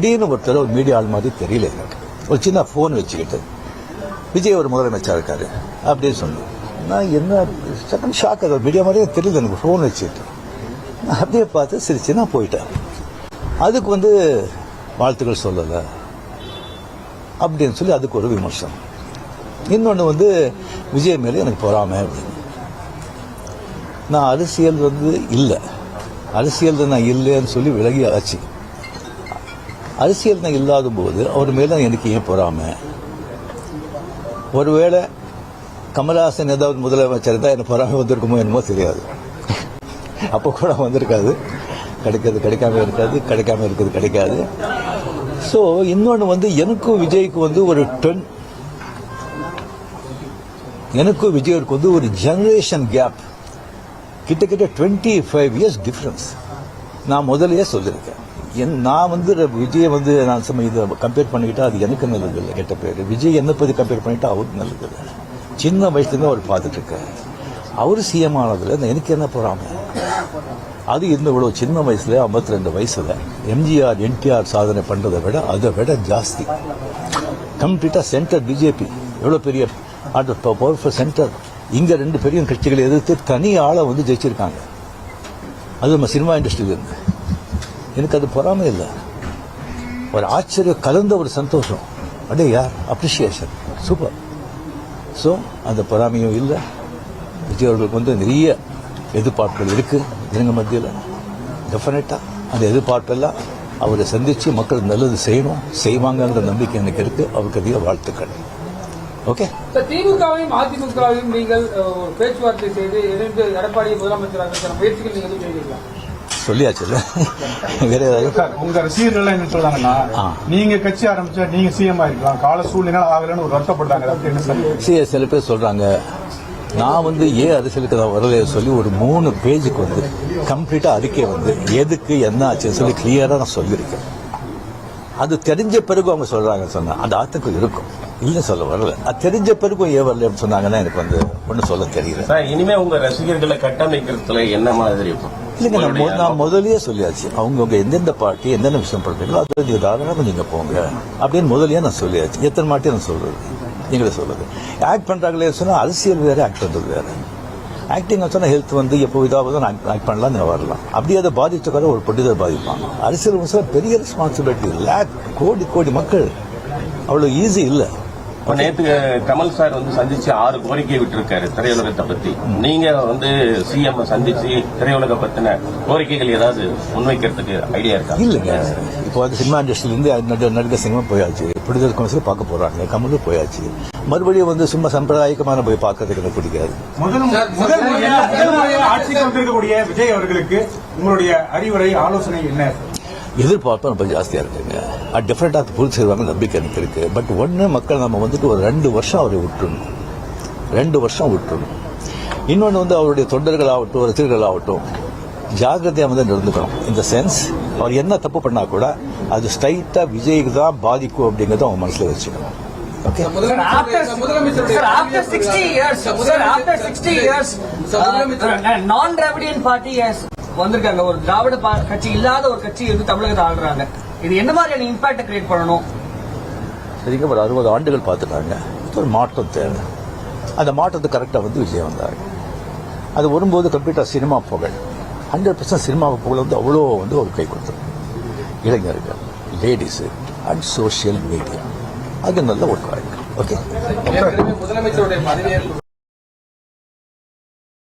திடீர்னு ஒருத்தர் ஒரு மீடியா ஆள் மாதிரி தெரியல எனக்கு. ஒரு சின்ன ஃபோன் வச்சுக்கிட்டு விஜய் ஒரு முதலமைச்சர் இருக்காரு அப்படின்னு சொன்னேன். நான் என்ன செகண்ட் ஷாக், அது மீடியா மாதிரியே தெரியல எனக்கு. ஃபோன் வச்சுக்கிட்டு அப்படியே பார்த்து சிரிச்சு நான் போயிட்டேன். அதுக்கு வாழ்த்துக்கள் சொல்லலை அப்படின்னு சொல்லி அதுக்கு ஒரு விமர்சனம். இன்னொன்று விஜய் மேலே எனக்கு பொறாமை அப்படின்னு. நான் அரசியல் இல்லை, அரசியல் நான் இல்லைன்னு சொல்லி விலகி ஆச்சு. அரசியல் நான் இல்லாத போது அவர் மேலே எனக்கு ஏன் பொறாமை? ஒருவேளை கமல்ஹாசன் ஏதாவது முதலமைச்சர் தான் எனக்கு பொறாமை வந்திருக்குமோ என்னமோ தெரியாது. அப்போ கூட வந்திருக்காது. கிடைக்கிறது கிடைக்காம இருக்காது, கிடைக்காம இருக்கிறது கிடைக்காது. ஸோ இன்னொன்று எனக்கும் விஜய்க்கு ஒரு எனக்கும் விஜய்க்கு ஒரு ஜெனரேஷன் கேப், கிட்டத்தட்ட 25 இயர்ஸ் டிஃபரன்ஸ். நான் முதலையே சொல்லியிருக்கேன். நான் விஜயை நான் இதை கம்பேர் பண்ணிக்கிட்டா அது எனக்கு நல்லது இல்லை, கெட்ட பேர். விஜய் என்னை பற்றி கம்பேர் பண்ணிட்டா அவருக்கு நல்லது இல்லை. சின்ன வயசுலேருந்து அவர் பார்த்துட்டு இருக்கேன். அவர் சிஎம் ஆனதுல எனக்கு என்ன போறாம? அது இவ்வளோ சின்ன வயசுல 52 வயசுல எம்ஜிஆர் என்டிஆர் சாதனை பண்றதை விட அதை விட ஜாஸ்தி. கம்ப்ளீட்டா சென்டர் பிஜேபி எவ்வளோ பெரிய பவர்ஃபுல் சென்டர். இங்க 2 பெரிய கட்சிகளை எதிர்த்து தனி ஆளை ஜெயிச்சிருக்காங்க. அது நம்ம சினிமா இண்டஸ்ட்ரியில இருந்து. எனக்கு அது பொறாமை இல்லை, ஒரு ஆச்சரியம் கலந்த ஒரு சந்தோஷம். அடே யார் அப்ரிசியேஷன், சூப்பர். ஸோ அந்த பொறாமையும் இல்லை. விஜய் அவர்களுக்கு நிறைய எதிர்பார்ப்புகள் இருக்கு எங்க மத்தியில். டெஃபினட்டா அந்த எதிர்பார்ப்பெல்லாம் அவரை சந்திச்சு மக்கள் நல்லது செய்வாங்கிற நம்பிக்கை எனக்கு இருக்கு. அவருக்கு அதிக வாழ்த்துக்கள். ஓகே. திமுகவையும் அதிமுகவையும் நீங்கள் பேச்சுவார்த்தை செய்து எடப்பாடி முதலமைச்சராக முயற்சிகள் நீங்கள் செய்வீங்களா? சொல்லியாச்சு. வேற ஏதாவது உங்க ரசிகர்கள் என்ன சொல்றாங்கன்னா, நீங்க கட்சி ஆரம்பிச்சா நீங்க சிஎம் ஆயிருக்கலாம், கால சூழ்நிலை ஆகலன்னு ஒரு வருத்தப்படுறாங்க. சில பேர் சொல்றாங்க. நான் ஏன் அரசியலுக்கு நான் வரலையே சொல்லி ஒரு 3 பேஜுக்கு கம்ப்ளீட்டா அறிக்கை எதுக்கு என்ன ஆச்சுன்னு சொல்லி கிளியரா நான் சொல்லியிருக்கேன். அது தெரிஞ்ச பிறகு அவங்க சொல்றாங்க சொன்னா அந்த ஆத்துக்கு இருக்கும். இல்ல சொல்ல வரல. அது தெரிஞ்ச பிறகும் ஏன் வரல அப்படின்னு சொன்னாங்கன்னா எனக்கு ஒன்னும் சொல்ல தெரியல. இனிமே உங்க ரசிகர்களை கட்டமைக்கிறதுல என்ன மாதிரி இருக்கும்? இல்லைங்க, நான் முதலே சொல்லியாச்சு. அவங்க எந்தெந்த பார்ட்டி என்னென்ன விஷயம் பண்றீங்களோ அதை நீங்க தாராளமாக நீங்க போங்க அப்படின்னு முதலே நான் சொல்லியாச்சு. எத்தனை மாட்டி நான் சொல்றது, நீங்களே சொல்றது. ஆக்ட் பண்றாங்களே சொன்னா அரசியல் வேற, ஆக்ட் பண்றது வேற. ஆக்டிங் சொன்னா ஹெல்த் எப்போ இதாவது ஆக்ட் பண்ணலாம், நீங்க வரலாம். அப்படி அதை பாதிச்சக்கார ஒரு பொட்டிதர் பாதிப்பாங்க. அரசியல் பெரிய ரெஸ்பான்சிபிலிட்டி. கோடி கோடி மக்கள், அவ்வளவு ஈஸி இல்லை. நேற்று கமல் சார் சந்திச்சு 6 கோரிக்கை விட்டுருக்காரு திரையுலகத்தை பத்தி. நீங்க சிஎம் சந்திச்சு திரையுலக பத்தின கோரிக்கைகள் ஏதாவது முன்வைக்கிறதுக்கு ஐடியா இருக்கா? இல்லைங்க, இப்போ சினிமா இண்டஸ்ட்ரியிலிருந்து நடிகர் சினிமா போயாச்சு, ப்ரொடியூசர் கவுன்சில் பார்க்க போறாங்க, கமலும் போயாச்சு. மறுபடியும் சும்மா சம்பிரதாயமான போய் பார்க்கறதுக்கு எனக்கு பிடிக்காது. ஆட்சிக்கு வந்திருக்கக்கூடிய விஜய் அவர்களுக்கு உங்களுடைய அறிவுரை ஆலோசனை என்ன? எதிர்பார்ப்பு ரொம்ப ஜாஸ்தியா இருக்குங்க. அது டெஃபினட்டா பூர்த்தி செய்வாங்க நம்பிக்கை எனக்கு இருக்கு. பட் ஒன்று மக்கள் நம்ம ஒரு 2 வருஷம் அவரை விட்டுணும், 2 வருஷம் விட்டுணும். இன்னொன்று அவருடைய தொண்டர்கள் ஆகட்டும், ரசிகர்கள் ஆகட்டும், ஜாகிரதையாக நடந்துக்கணும். இந்த சென்ஸ் அவர் என்ன தப்பு பண்ணா கூட அது ஸ்ட்ரைட்டா விஜய்க்கு தான் பாதிக்கும் அப்படிங்கறத அவங்க மனசுல வச்சுக்கணும். Okay. After 60 years, non-Dravidian party has வந்திருக்காங்க. ஒரு திராவிட கட்சி இல்லாத ஒரு கட்சி தமிழகத்தை ஆளுறாங்க. இது என்ன மாதிரியான இம்பாக்ட் கிரியேட் பண்ணணும்? சரிங்க, ஒரு 60 ஆண்டுகள் பார்த்துட்டாங்க. ஒரு மாற்றம் தேவை. அந்த மாற்றத்தை கரெக்டா விஜய் வந்தாங்க. அது வரும்போது கம்ப்ளீட்டா சினிமா புகழ் 100% சினிமா புகழ் அவ்வளோ ஒரு கை கொடுத்தது. இளைஞர்கள், லேடிஸ் அண்ட் சோசியல் மீடியா அது நல்ல ஒரு காரியம். ஓகே. முதலமைச்சருடைய பதவியேற்பு